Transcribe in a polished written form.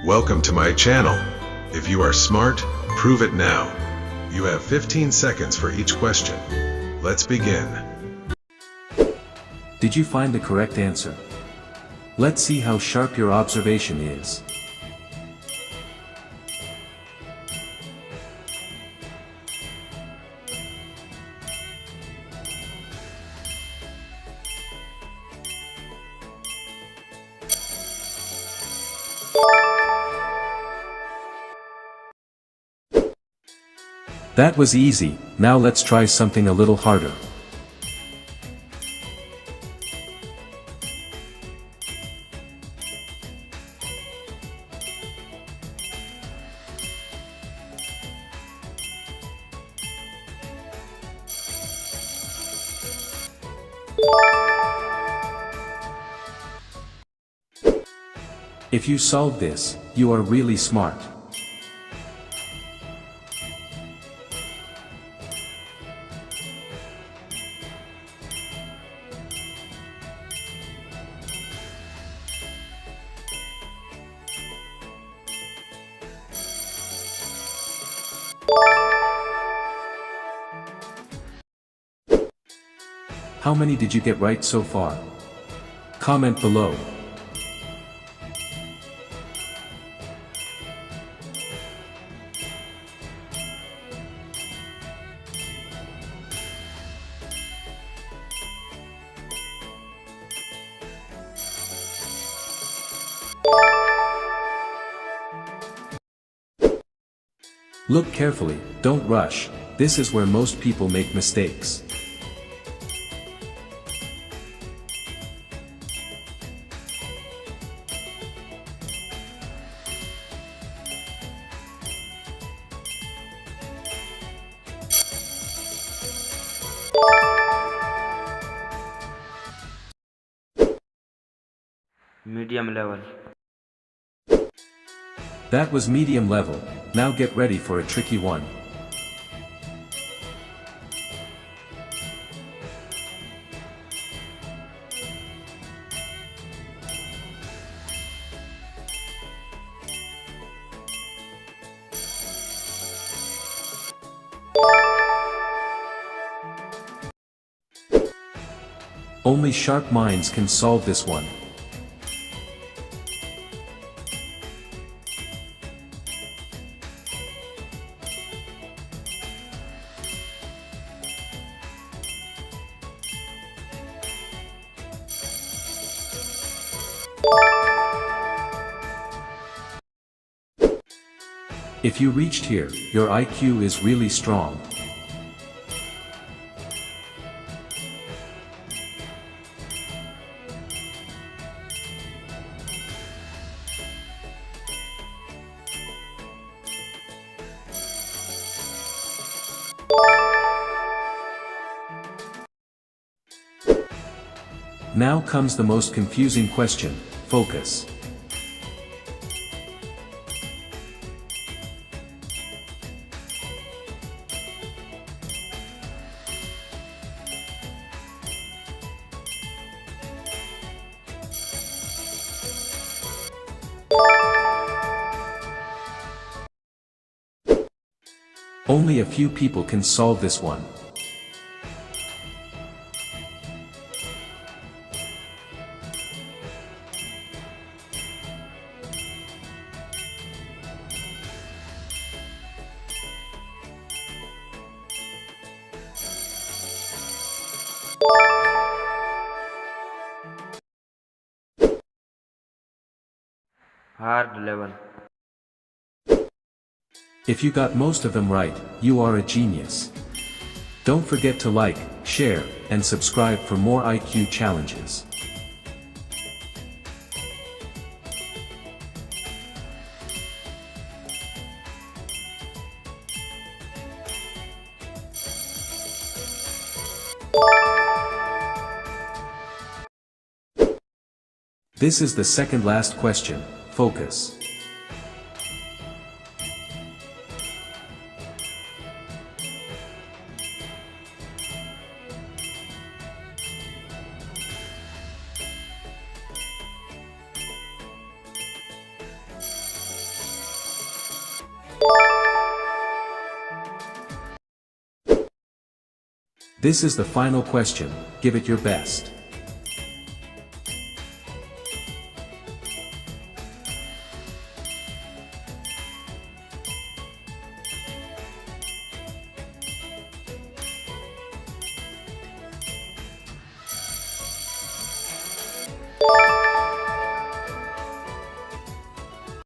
Welcome to my channel. If you are smart, prove it now. You have 15 seconds for each question. Let's begin. Did you find the correct answer? Let's see how sharp your observation is. That was easy. Now let's try something a little harder. If you solve this, you are really smart. How many did you get right so far? Comment below. Look carefully, don't rush. This is where most people make mistakes. Medium level. That was medium level. Now get ready for a tricky one. Only sharp minds can solve this one. If you reached here, your IQ is really strong. Now comes the most confusing question. Focus. Only a few people can solve this one. Hard level. If you got most of them right, you are a genius. Don't forget to like, share, and subscribe for more IQ challenges. This is the second last question. Focus. This is the final question, give it your best.